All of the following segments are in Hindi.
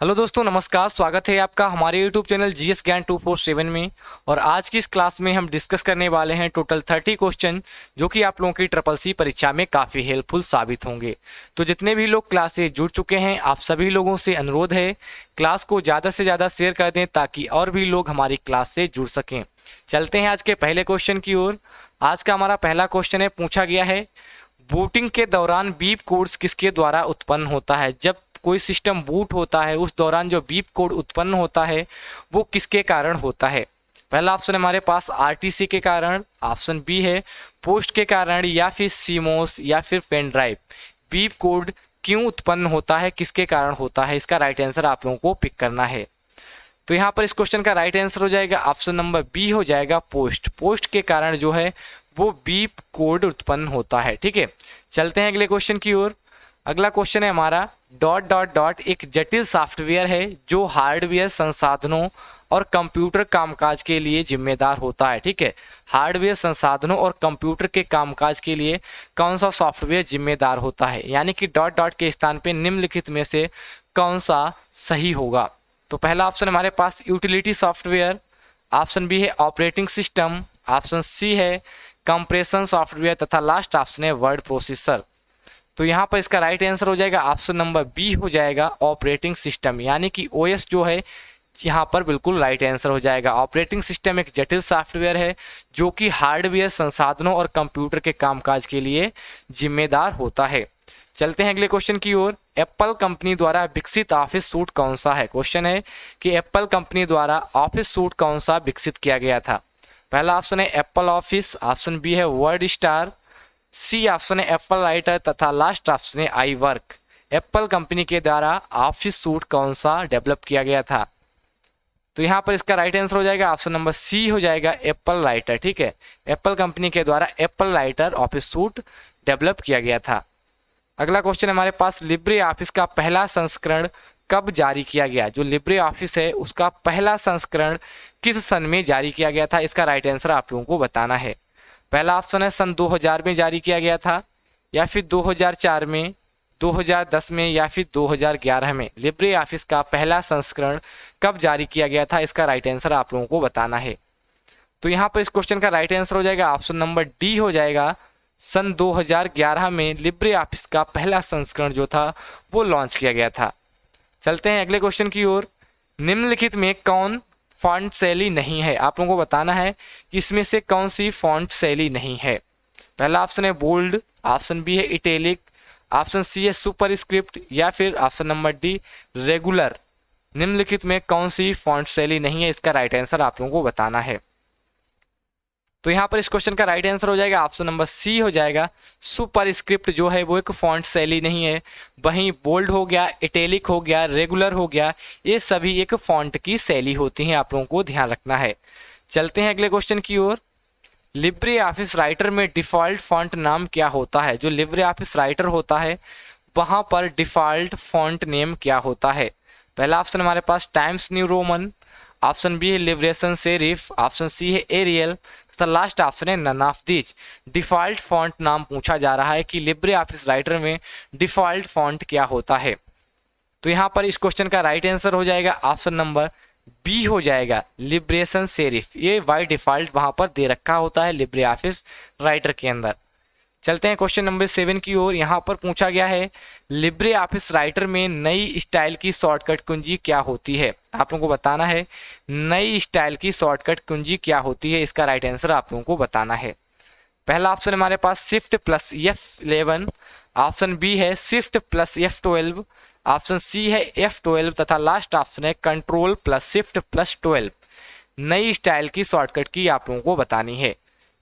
हेलो दोस्तों, नमस्कार। स्वागत है आपका हमारे यूट्यूब चैनल जीएस ज्ञान 247 में। और आज की इस क्लास में हम डिस्कस करने वाले हैं टोटल 30 क्वेश्चन जो कि आप लोगों की ट्रिपल सी परीक्षा में काफ़ी हेल्पफुल साबित होंगे। तो जितने भी लोग क्लास से जुड़ चुके हैं, आप सभी लोगों से अनुरोध है क्लास को ज़्यादा से ज़्यादा शेयर कर दें ताकि और भी लोग हमारी क्लास से जुड़ सकें। चलते हैं आज के पहले क्वेश्चन की ओर। आज का हमारा पहला क्वेश्चन है, पूछा गया है बूटिंग के दौरान बीप कोड्स किसके द्वारा उत्पन्न होता है। जब कोई सिस्टम बूट होता है उस दौरान जो बीप कोड उत्पन्न होता है वो किसके कारण होता है। पहला ऑप्शन हमारे पास आरटीसी के कारण, ऑप्शन बी है पोस्ट के कारण, या फिर सीमोस या फिर पेन ड्राइव। बीप कोड क्यों उत्पन्न होता है, किसके कारण होता है, इसका राइट आंसर आप लोगों को पिक करना है। तो यहाँ पर इस क्वेश्चन का राइट आंसर हो जाएगा ऑप्शन नंबर बी हो जाएगा पोस्ट। पोस्ट के कारण जो है वो बीप कोड उत्पन्न होता है। ठीक है, चलते हैं अगले क्वेश्चन की ओर। अगला क्वेश्चन है हमारा डॉट डॉट डॉट एक जटिल सॉफ्टवेयर है जो हार्डवेयर संसाधनों और कंप्यूटर कामकाज के लिए जिम्मेदार होता है। ठीक है, हार्डवेयर संसाधनों और कंप्यूटर के कामकाज के लिए कौन सा सॉफ्टवेयर जिम्मेदार होता है, यानी कि डॉट डॉट के स्थान पे निम्नलिखित में से कौन सा सही होगा। तो पहला ऑप्शन हमारे पास यूटिलिटी सॉफ्टवेयर, ऑप्शन बी है ऑपरेटिंग सिस्टम, ऑप्शन सी है कंप्रेशन सॉफ्टवेयर तथा लास्ट ऑप्शन है वर्ड प्रोसेसर। तो यहाँ पर इसका राइट आंसर हो जाएगा ऑप्शन नंबर बी हो जाएगा ऑपरेटिंग सिस्टम, यानी कि ओएस जो है यहाँ पर बिल्कुल राइट आंसर हो जाएगा। ऑपरेटिंग सिस्टम एक जटिल सॉफ्टवेयर है जो कि हार्डवेयर संसाधनों और कंप्यूटर के कामकाज के लिए जिम्मेदार होता है। चलते हैं अगले क्वेश्चन की ओर। एप्पल कंपनी द्वारा विकसित ऑफिस सूट कौन सा है। क्वेश्चन है कि एप्पल कंपनी द्वारा ऑफिस सूट कौन सा विकसित किया गया था। पहला ऑप्शन है एप्पल ऑफिस, ऑप्शन बी है वर्ड स्टार, सी ऑप्शन है एप्पल राइटर तथा लास्ट ऑप्शन है आई वर्क। एप्पल कंपनी के द्वारा ऑफिस सूट कौन सा डेवलप किया गया था। तो यहाँ पर इसका राइट आंसर हो जाएगा ऑप्शन नंबर सी हो जाएगा एप्पल राइटर। ठीक है, एप्पल कंपनी के द्वारा Apple writer office suit develop किया गया था। अगला क्वेश्चन हमारे पास लिब्रे ऑफिस का पहला संस्करण कब जारी किया गया। जो लिब्रे ऑफिस है उसका पहला संस्करण किस सन में जारी किया गया था, इसका राइट आंसर आप लोगों को बताना है। पहला ऑप्शन है सन 2000 में जारी किया गया था, या फिर 2004 में, 2010 में, या फिर 2011 में। लिब्रे ऑफिस का पहला संस्करण कब जारी किया गया था, इसका राइट आंसर आप लोगों को बताना है। तो यहाँ पर इस क्वेश्चन का राइट आंसर हो जाएगा ऑप्शन नंबर डी हो जाएगा सन 2011 में लिब्रे ऑफिस का पहला संस्करण जो था वो लॉन्च किया गया था। चलते हैं अगले क्वेश्चन की ओर। निम्नलिखित में कौन फॉन्ट शैली नहीं है। आप लोगों को बताना है कि इसमें से कौन सी फॉन्ट शैली नहीं है। पहला ऑप्शन है बोल्ड, ऑप्शन बी है इटैलिक, ऑप्शन सी है सुपर स्क्रिप्ट, या फिर ऑप्शन नंबर डी रेगुलर। निम्नलिखित में कौन सी फॉन्ट शैली नहीं है, इसका राइट आंसर आप लोगों को बताना है। तो यहाँ पर इस क्वेश्चन का राइट आंसर हो जाएगा ऑप्शन नंबर सी हो जाएगा सुपर स्क्रिप्ट जो है वो एक फॉन्ट शैली नहीं है। वहीं बोल्ड हो गया, इटैलिक हो गया, रेगुलर हो गया, ये सभी एक फॉन्ट की शैली होती हैं, आप लोगों को ध्यान रखना है। चलते हैं अगले क्वेश्चन की ओर। लिब्रे ऑफिस राइटर में डिफॉल्ट फॉन्ट नाम क्या होता है। जो लिब्रे ऑफिस राइटर होता है वहाँ पर डिफॉल्ट फॉन्ट नेम क्या होता है। पहला ऑप्शन हमारे पास Times New Roman, option B है लिबरेशन सेरिफ, ऑप्शन सी है एरियल, लास्ट ऑप्शन है none of these. Default font नाम पूछा जा रहा है कि लिब्रे ऑफिस राइटर में डिफॉल्ट फॉन्ट क्या होता है। तो यहाँ पर इस क्वेश्चन का राइट आंसर हो जाएगा ऑप्शन नंबर बी हो जाएगा लिबरेशन सेरिफ। ये बाय डिफॉल्ट वहां पर दे रखा होता है लिब्रे ऑफिस राइटर के अंदर। चलते हैं क्वेश्चन नंबर 7 की ओर। यहाँ पर पूछा गया है लिब्रे ऑफिस राइटर में नई स्टाइल की शॉर्टकट कुंजी क्या होती है। आप लोगों को बताना है नई स्टाइल की शॉर्टकट कुंजी क्या होती है, इसका राइट आंसर आप लोगों को बताना है। पहला ऑप्शन हमारे पास shift plus F11, option B है shift plus F12, option C है F12 तथा लास्ट ऑप्शन है कंट्रोल प्लस शिफ्ट प्लस 12। नई स्टाइल की शॉर्टकट की आप लोगों को बतानी है।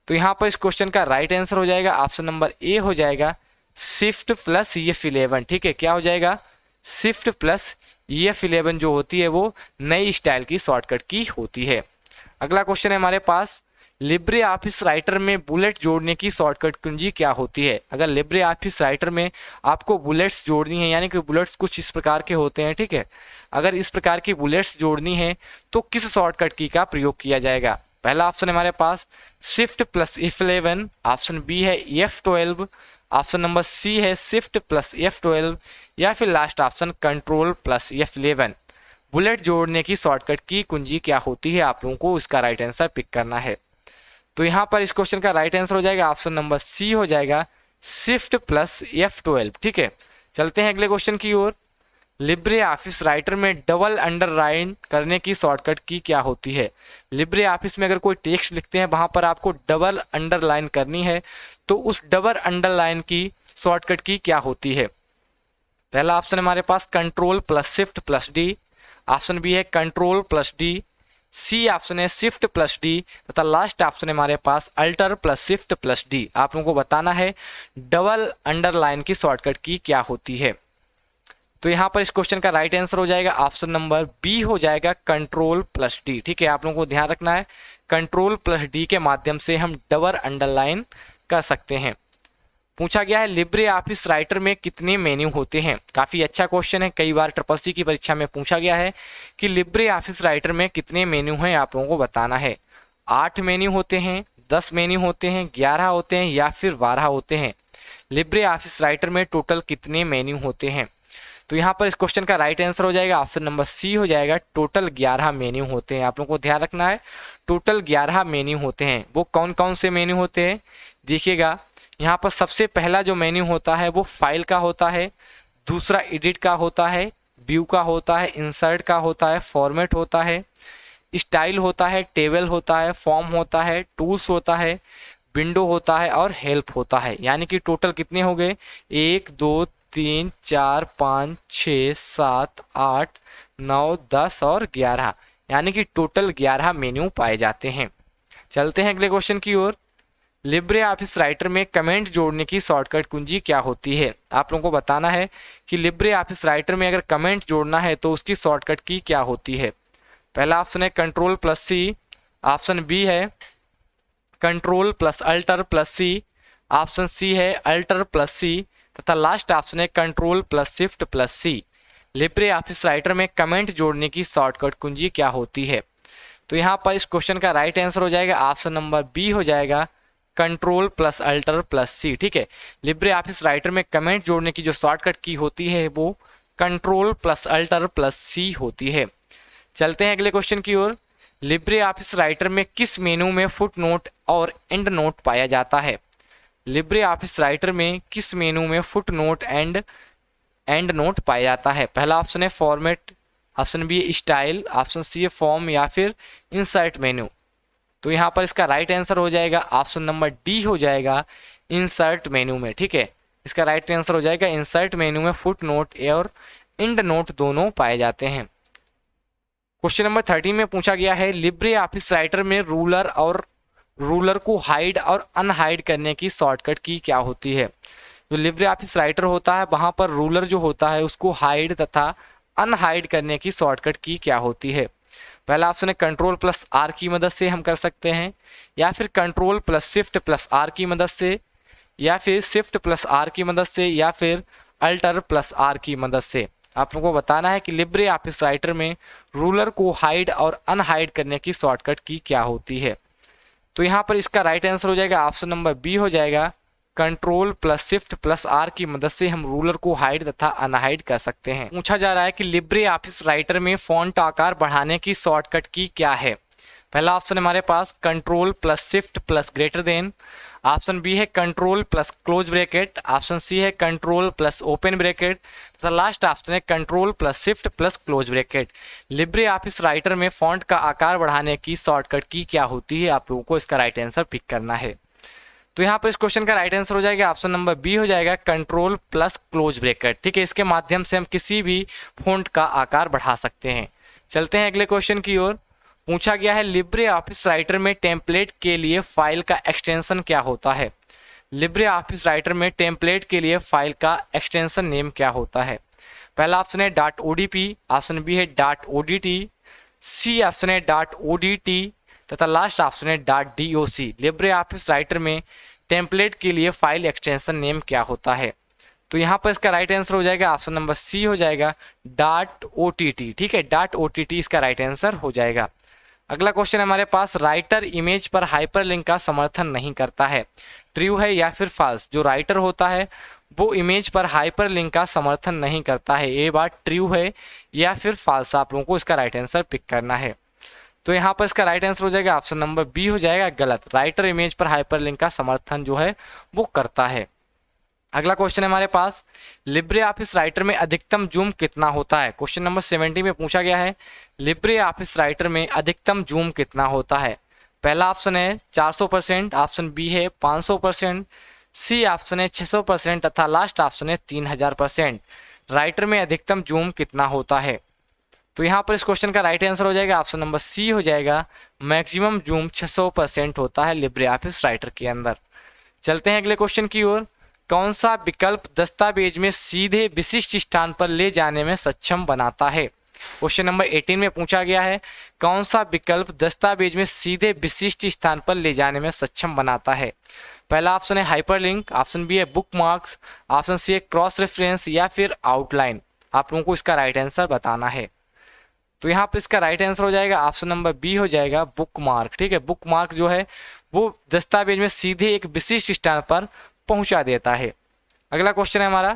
तो यहाँ पर इस क्वेश्चन का राइट आंसर हो जाएगा ऑप्शन नंबर ए हो जाएगा शिफ्ट प्लस F11। ठीक है, क्या हो जाएगा शिफ्ट प्लस F11 जो होती है वो नई स्टाइल की शॉर्टकट की होती है। अगला क्वेश्चन है हमारे पास लिब्रे ऑफिस राइटर में बुलेट जोड़ने की शॉर्टकट कुंजी क्या होती है। अगर लिब्रे ऑफिस राइटर में आपको बुलेट्स जोड़नी है, यानी कि बुलेट्स कुछ इस प्रकार के होते हैं। ठीक है, अगर इस प्रकार की बुलेट्स जोड़नी है तो किस शॉर्टकट की का प्रयोग किया जाएगा। पहला ऑप्शन हमारे पास shift plus F11, option B है F12, ऑप्शन नंबर सी है शिफ्ट प्लस F12, या फिर last option control plus F11। Bullet जोड़ने की शॉर्टकट की कुंजी क्या होती है? आप लोगों को इसका राइट आंसर पिक करना है। तो यहाँ पर इस क्वेश्चन का राइट आंसर हो जाएगा ऑप्शन नंबर सी हो जाएगा, शिफ्ट प्लस F12। ठीक है, चलते हैं अगले क्वेश्चन की ओर। लिब्रे ऑफिस राइटर में डबल अंडरलाइन करने की शॉर्टकट की क्या होती है? लिब्रे ऑफिस में अगर कोई टेक्स्ट लिखते हैं वहां पर आपको डबल अंडरलाइन करनी है, तो उस डबल अंडरलाइन की शॉर्टकट की क्या होती है? पहला ऑप्शन हमारे पास control plus shift plus D, option B है control plus D, C option है शिफ्ट प्लस डी, तथा लास्ट ऑप्शन है हमारे पास alter plus shift plus D. आप लोगों को बताना है डबल अंडरलाइन की शॉर्टकट की क्या होती है। तो यहाँ पर इस क्वेश्चन का राइट आंसर हो जाएगा ऑप्शन नंबर बी हो जाएगा कंट्रोल प्लस डी। ठीक है, आप लोगों को ध्यान रखना है कंट्रोल प्लस डी के माध्यम से हम डबल अंडरलाइन कर सकते हैं। पूछा गया है लिब्रे ऑफिस राइटर में कितने मेन्यू होते हैं? काफी अच्छा क्वेश्चन है, कई बार ट्रिपल सी की परीक्षा में पूछा गया है कि लिब्रे ऑफिस राइटर में कितने मेन्यू हैं, आप लोगों को बताना है। 8 मेन्यू होते हैं, 10 मेन्यू होते हैं, 11 होते हैं या फिर 12 होते हैं? लिब्रे ऑफिस राइटर में टोटल कितने मेन्यू होते हैं? तो यहाँ पर इस क्वेश्चन का राइट आंसर हो जाएगा ऑप्शन नंबर सी हो जाएगा, टोटल 11 मेन्यू होते हैं। आप लोगों को ध्यान रखना है टोटल 11 मेन्यू होते हैं। वो कौन कौन से मेन्यू होते हैं देखिएगा, यहाँ पर सबसे पहला जो मेन्यू होता है वो फाइल का होता है, दूसरा एडिट का होता है, व्यू का होता है, इंसर्ट का होता है, फॉर्मेट होता है, स्टाइल होता है, टेबल होता है, फॉर्म होता है, टूल्स होता है, विंडो होता है और हेल्प होता है। यानी कि टोटल कितने हो गए? 1 2 3 4 5 6 7 8 9 10 और 11, यानी कि टोटल 11 मेन्यू पाए जाते हैं। चलते हैं अगले क्वेश्चन की ओर। लिब्रे ऑफिस राइटर में कमेंट जोड़ने की शॉर्टकट कुंजी क्या होती है? आप लोगों को बताना है कि लिब्रे ऑफिस राइटर में अगर कमेंट जोड़ना है तो उसकी शॉर्टकट की क्या होती है। पहला ऑप्शन है कंट्रोल प्लस सी, ऑप्शन बी है कंट्रोल प्लस अल्टर प्लस सी, ऑप्शन सी है अल्टर प्लस सी, तथा लास्ट ऑप्शन है कंट्रोल प्लस शिफ्ट प्लस सी। लिब्रे ऑफिस राइटर में कमेंट जोड़ने की शॉर्टकट कुंजी क्या होती है? तो यहाँ पर इस क्वेश्चन का राइट आंसर हो जाएगा ऑप्शन नंबर बी हो जाएगा कंट्रोल प्लस अल्टर प्लस सी। ठीक है, लिब्रे ऑफिस राइटर में कमेंट जोड़ने की जो शॉर्टकट की होती है वो कंट्रोल प्लस अल्टर प्लस सी होती है। चलते हैं अगले क्वेश्चन की ओर। लिब्रे ऑफिस राइटर में किस मेनू में फुट नोट और एंड नोट पाया जाता है? लिब्रे ऑफिस राइटर में किस मेनू में foot note and and note पाया जाता है? पहला ऑप्शन है फॉर्मेट, ऑप्शन बी है स्टाइल, ऑप्शन सी है फॉर्म या फिर इंसर्ट मेनू। तो यहाँ पर इसका राइट आंसर हो जाएगा ऑप्शन नंबर डी हो जाएगा इंसर्ट मेनू में। ठीक है, इसका राइट आंसर हो जाएगा इंसर्ट मेनू में फुट नोट और एंड नोट दोनों पाए जाते हैं। क्वेश्चन नंबर 13 में पूछा गया है लिब्रे ऑफिस राइटर में रूलर को हाइड और अनहाइड करने की शॉर्टकट की क्या होती है? जो लिब्रे ऑफिस राइटर होता है वहां पर रूलर जो होता है उसको हाइड तथा अनहाइड करने की शॉर्टकट की क्या होती है? पहला ऑप्शन है कंट्रोल प्लस आर की मदद से हम कर सकते हैं, या फिर control plus shift plus R की मदद से, या फिर शिफ्ट प्लस आर की मदद से, या फिर अल्टर प्लस आर की मदद से। आप लोगों को बताना है कि लिब्रे ऑफिस राइटर में रूलर को हाइड और अनहाइड करने की शॉर्टकट की क्या होती है? तो यहाँ पर इसका राइट आंसर हो जाएगा ऑप्शन नंबर बी हो जाएगा control plus shift plus R की मदद से हम रूलर को हाइड तथा अनहाइड कर सकते हैं। पूछा जा रहा है कि लिब्रे ऑफिस राइटर में फॉन्ट आकार बढ़ाने की शॉर्टकट की क्या है? पहला ऑप्शन हमारे पास control plus shift plus greater than, option B है control plus close bracket, option C है कंट्रोल प्लस ओपन ब्रैकेट, तथा लास्ट ऑप्शन है control plus shift plus close bracket. LibreOffice Writer में फॉन्ट का आकार बढ़ाने की शॉर्टकट की क्या होती है? आप लोगों को इसका राइट आंसर पिक करना है। तो यहाँ पर इस क्वेश्चन का राइट आंसर हो जाएगा ऑप्शन नंबर बी हो जाएगा कंट्रोल प्लस क्लोज ब्रैकेट। ठीक है, इसके माध्यम से हम किसी भी फॉन्ट का आकार बढ़ा सकते हैं। चलते हैं अगले क्वेश्चन की ओर। पूछा गया है लिब्रे ऑफिस राइटर में टेम्पलेट के लिए फाइल का एक्सटेंशन क्या होता है? लिब्रे ऑफिस राइटर में टेम्पलेट के लिए फाइल का एक्सटेंशन नेम क्या होता है? पहला ऑप्शन है .odp, ऑप्शन बी है .odt, सी ऑप्शन है .odt, तथा लास्ट ऑप्शन है .doc। लिब्रे ऑफिस राइटर में टेम्पलेट के लिए फाइल एक्सटेंशन नेम क्या होता है? तो यहाँ पर इसका राइट आंसर हो जाएगा ऑप्शन नंबर सी हो जाएगा .ott। ठीक है, .ott इसका राइट आंसर हो जाएगा। अगला क्वेश्चन हमारे पास राइटर इमेज पर हाइपरलिंक का समर्थन नहीं करता है, ट्रू है या फिर फॉल्स? जो राइटर होता है वो इमेज पर हाइपरलिंक का समर्थन नहीं करता है। ये बात ट्रू है या फिर फाल्स, आप लोगों को इसका राइट आंसर पिक करना है। तो यहाँ पर इसका राइट आंसर हो जाएगा ऑप्शन नंबर बी हो जाएगा गलत। राइटर इमेज पर हाइपरलिंक का समर्थन जो है वो करता है। अगला क्वेश्चन है हमारे पास, लिब्रे ऑफिस राइटर में अधिकतम जूम कितना होता है। क्वेश्चन नंबर 70 में पूछा गया है, लिब्रे ऑफिस राइटर में अधिकतम जूम कितना होता है। पहला ऑप्शन है 400%, ऑप्शन बी है 500%, सी ऑप्शन है 600% तथा लास्ट ऑप्शन है 3000%। राइटर में अधिकतम जूम कितना होता है। तो यहाँ पर इस क्वेश्चन का राइट आंसर हो जाएगा ऑप्शन नंबर सी हो जाएगा, मैक्सिमम जूम 600% होता है लिब्रे ऑफिस राइटर के अंदर। चलते हैं अगले क्वेश्चन की ओर। कौन सा विकल्प दस्तावेज में सीधे विशिष्ट स्थान पर ले जाने में सक्षम बनाता है। क्वेश्चन नंबर 18 में पूछा गया है, कौन सा विकल्प दस्तावेज में सीधे विशिष्ट स्थान पर ले जाने में सक्षम बनाता है। पहला ऑप्शन है हाइपरलिंक, ऑप्शन बी है बुकमार्क्स, ऑप्शन सी है क्रॉस रेफरेंस या फिर आउटलाइन। आप लोगों को इसका राइट आंसर बताना है। तो यहाँ पर इसका राइट आंसर हो जाएगा ऑप्शन नंबर बी हो जाएगा बुकमार्क। ठीक है, बुकमार्क जो है वो दस्तावेज में सीधे एक विशिष्ट स्थान पर पहुंचा देता है। अगला क्वेश्चन है हमारा,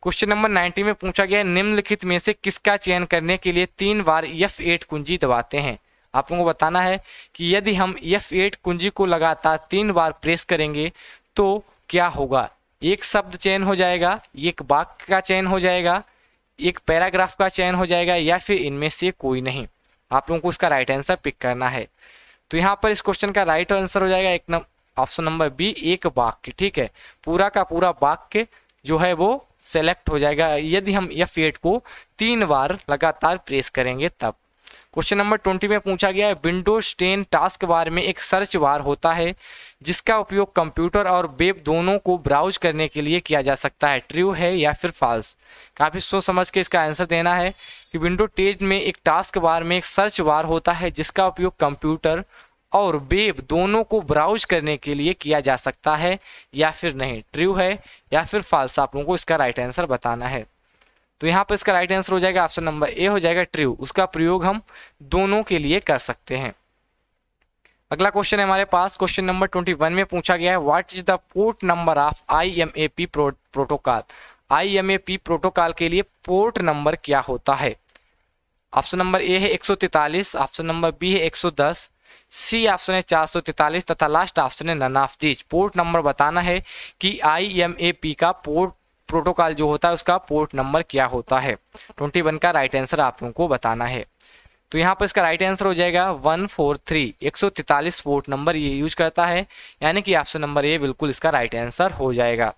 क्वेश्चन नंबर 90 में पूछा गया है, निम्नलिखित में से किसका चयन करने के लिए 3 बार F8 कुंजी दबाते हैं। आप लोगों को बताना है कि यदि हम F8 कुंजी को लगातार 3 बार प्रेस करेंगे तो क्या होगा। एक शब्द चयन हो जाएगा, एक वाक्य का चयन हो जाएगा, एक पैराग्राफ का चयन हो जाएगा या फिर इनमें से कोई नहीं। आप लोगों को इसका राइट आंसर पिक करना है। तो यहाँ पर इस क्वेश्चन का राइट आंसर हो जाएगा ऑप्शन नंबर बी, एक वाक्य। ठीक है, पूरा का पूरा वाक्य जो है वो सेलेक्ट हो जाएगा यदि हम F8 को 3 बार लगातार प्रेस करेंगे तब। क्वेश्चन नंबर 20 में पूछा गया है, विंडोज 10 टास्क बार में एक सर्च बार होता है जिसका उपयोग कंप्यूटर और वेब दोनों को ब्राउज करने के लिए किया जा सकता है। ट्रू है या फिर फॉल्स। काफ़ी सोच समझ के इसका आंसर देना है कि विंडोज 10 में एक टास्क बार में एक सर्च बार होता है जिसका उपयोग कंप्यूटर और वेब दोनों को ब्राउज करने के लिए किया जा सकता है या फिर नहीं। ट्रू है या फिर फॉल्स, आप लोगों को इसका राइट आंसर बताना है। तो यहाँ पर इसका राइट आंसर हो जाएगा ऑप्शन नंबर ए हो जाएगा ट्रू। उसका प्रयोग हम दोनों के लिए कर सकते हैं। अगला क्वेश्चन है हमारे पास, क्वेश्चन नंबर 21 में पूछा गया है, what is the port number of IMAP protocol. IMAP protocol के लिए पोर्ट नंबर क्या होता है। ऑप्शन नंबर ए है 143, ऑप्शन नंबर बी है 110, सी ऑप्शन है 443 तथा लास्ट ऑप्शन है none of these. Port number बताना है कि IMAP का पोर्ट प्रोटोकॉल जो होता है उसका पोर्ट नंबर क्या होता है। 21 का राइट आंसर आप लोगों को बताना है। तो यहाँ पर इसका राइट आंसर हो जाएगा 143, 143 पोर्ट नंबर ये यूज करता है, यानी कि ऑप्शन नंबर ए बिल्कुल इसका राइट आंसर हो जाएगा।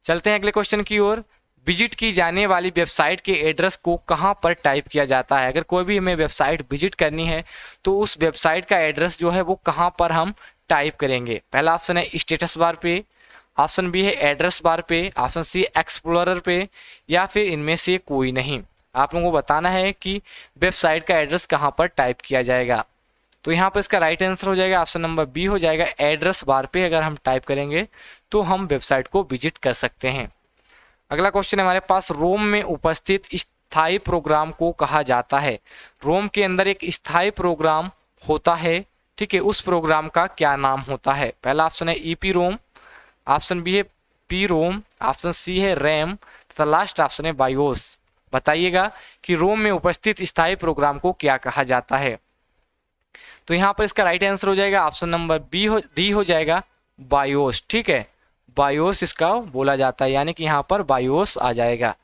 चलते हैं अगले क्वेश्चन की ओर। विजिट की जाने वाली वेबसाइट के एड्रेस को कहाँ पर टाइप किया जाता है। अगर कोई भी हमें वेबसाइट विजिट करनी है तो उस वेबसाइट का एड्रेस जो है वो कहाँ पर हम टाइप करेंगे। पहला ऑप्शन है स्टेटस बार पे, ऑप्शन बी है एड्रेस बार पे, ऑप्शन सी एक्सप्लोरर पे या फिर इनमें से कोई नहीं। आप लोगों को बताना है कि वेबसाइट का एड्रेस कहाँ पर टाइप किया जाएगा। तो यहाँ पर इसका राइट आंसर हो जाएगा ऑप्शन नंबर बी हो जाएगा एड्रेस बार पे। अगर हम टाइप करेंगे तो हम वेबसाइट को विजिट कर सकते हैं। अगला क्वेश्चन है हमारे पास, रोम में उपस्थित स्थायी प्रोग्राम को कहा जाता है। रोम के अंदर एक स्थायी प्रोग्राम होता है, ठीक है, उस प्रोग्राम का क्या नाम होता है। पहला ऑप्शन है EP रोम, ऑप्शन बी है P रोम, ऑप्शन सी है रैम तथा लास्ट ऑप्शन है बायोस। बताइएगा कि रोम में उपस्थित स्थायी प्रोग्राम को क्या कहा जाता है। तो यहाँ पर इसका राइट आंसर हो जाएगा ऑप्शन नंबर डी हो जाएगा बायोस। ठीक है, बायोस इसका बोला जाता है, यानी कि यहाँ पर बायोस आ जाएगा।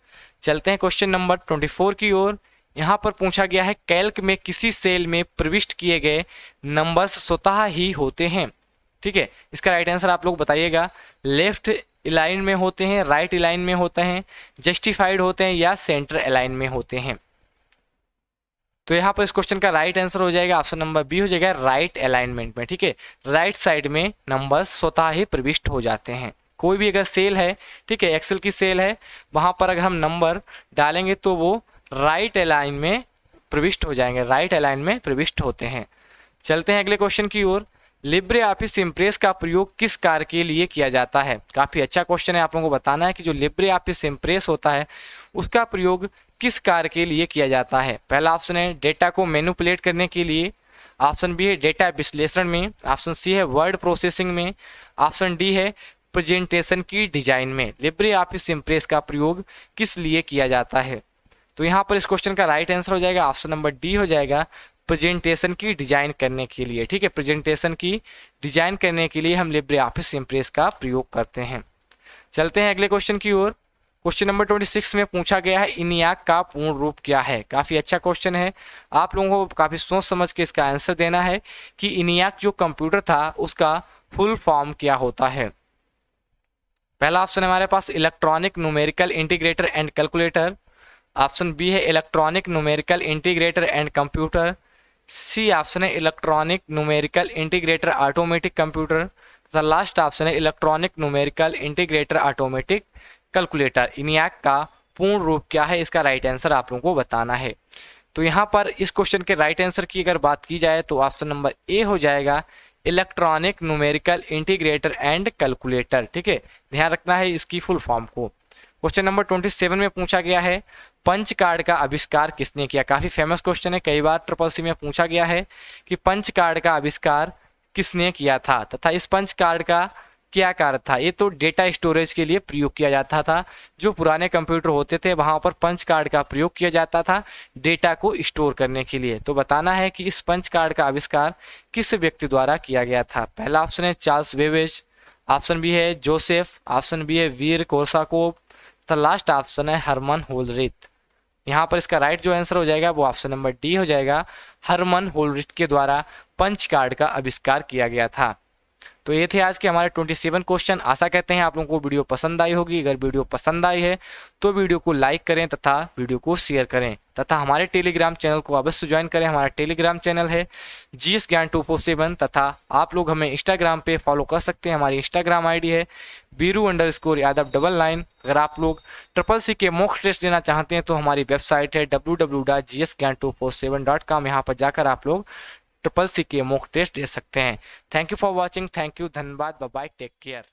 चलते हैं क्वेश्चन नंबर 24 की ओर। यहाँ पर पूछा गया है, कैल्क में किसी सेल में प्रविष्ट किए गए नंबर्स स्वतः ही होते हैं। ठीक है, इसका राइट आंसर आप लोग बताइएगा। लेफ्ट अलाइन में होते हैं, राइट अलाइन में होते हैं, जस्टिफाइड होते हैं या सेंटर अलाइन में होते हैं। तो यहाँ पर इस क्वेश्चन का राइट आंसर हो जाएगा ऑप्शन नंबर बी हो जाएगा राइट अलाइनमेंट में। ठीक है, राइट साइड में नंबर्स स्वतः ही प्रविष्ट हो जाते हैं। कोई भी अगर सेल है, ठीक है, एक्सेल की सेल है, वहां पर अगर हम नंबर डालेंगे तो वो राइट अलाइन में प्रविष्ट हो जाएंगे, राइट अलाइन में प्रविष्ट होते हैं। चलते हैं अगले क्वेश्चन की ओर। लिब्रे ऑफिस इम्प्रेस का प्रयोग किस कार्य के लिए किया जाता है। काफी अच्छा क्वेश्चन है। आप लोगों को बताना है कि जो लिब्रे ऑफिस इम्प्रेस होता है उसका प्रयोग किस कार्य के लिए किया जाता है। पहला ऑप्शन है डेटा को मैनिपुलेट करने के लिए, ऑप्शन बी है डेटा विश्लेषण में, ऑप्शन सी है वर्ड प्रोसेसिंग में, ऑप्शन डी है प्रेजेंटेशन की डिजाइन में लिब्रे ऑफिस इम्प्रेस का प्रयोग किस लिए किया जाता है? तो यहाँ पर इस क्वेश्चन का राइट आंसर हो जाएगा ऑप्शन नंबर डी हो जाएगा, प्रेजेंटेशन की डिजाइन करने के लिए। ठीक है, प्रेजेंटेशन की डिजाइन करने के लिए हम लिब्रे ऑफिस इम्प्रेस का प्रयोग करते हैं। चलते हैं अगले क्वेश्चन की ओर। क्वेश्चन नंबर 26 में पूछा गया है इनियाक का पूर्ण रूप क्या है? काफी अच्छा क्वेश्चन है, आप लोगों को काफी सोच समझ के इसका आंसर देना है कि इनियाक जो कंप्यूटर था उसका फुल फॉर्म क्या होता है। पहला ऑप्शन हमारे पास electronic numerical integrator and calculator, option B है electronic numerical integrator and computer, C option है electronic numerical integrator automatic computer, तथा लास्ट ऑप्शन है electronic numerical integrator automatic calculator. ENIAC का पूर्ण रूप क्या है, इसका राइट आंसर आप लोगों को बताना है। तो यहाँ पर इस क्वेश्चन के राइट आंसर की अगर बात की जाए तो ऑप्शन नंबर ए हो जाएगा electronic numerical integrator and calculator. ठीक है, ध्यान रखना है इसकी फुल फॉर्म को। क्वेश्चन नंबर 27 में पूछा गया है पंच कार्ड का आविष्कार किसने किया? काफी फेमस क्वेश्चन है, कई बार ट्रिपल सी में पूछा गया है कि पंच कार्ड का आविष्कार किसने किया था तथा इस पंच कार्ड का क्या कार्य था। ये तो डेटा स्टोरेज के लिए प्रयोग किया जाता था। जो पुराने कंप्यूटर होते थे वहां पर पंच कार्ड का प्रयोग किया जाता था डेटा को स्टोर करने के लिए। तो बताना है कि इस पंच कार्ड का आविष्कार किस व्यक्ति द्वारा किया गया था। पहला ऑप्शन है चार्ल्स बेबेज, ऑप्शन बी है जोसेफ, ऑप्शन बी है वीर कोर्साकोव, तो लास्ट ऑप्शन है हरमन होलरिथ। यहाँ पर इसका राइट जो आंसर हो जाएगा वो ऑप्शन नंबर डी हो जाएगा, हरमन होलरिथ के द्वारा पंच कार्ड का आविष्कार किया गया था। तो ये थे आज के हमारे 27 क्वेश्चन। आशा करते हैं आप लोगों को वीडियो पसंद आई होगी। अगर वीडियो पसंद आई है तो वीडियो को लाइक करें तथा वीडियो को शेयर करें तथा हमारे टेलीग्राम चैनल को अवश्य ज्वाइन करें। हमारा टेलीग्राम चैनल है जीएस ज्ञान 247 तथा आप लोग हमें इंस्टाग्राम पे फॉलो कर सकते हैं। हमारी इंस्टाग्राम आईडी है बीरू_यादव 99। अगर आप लोग ट्रिपल सी के मॉक टेस्ट लेना चाहते हैं तो हमारी वेबसाइट है www.gsgyan247.com। यहाँ पर जाकर आप लोग ट्रिपल सी के मॉक टेस्ट दे सकते हैं। Thank you for watching, thank you, धन्यवाद, बाय बाय, टेक केयर।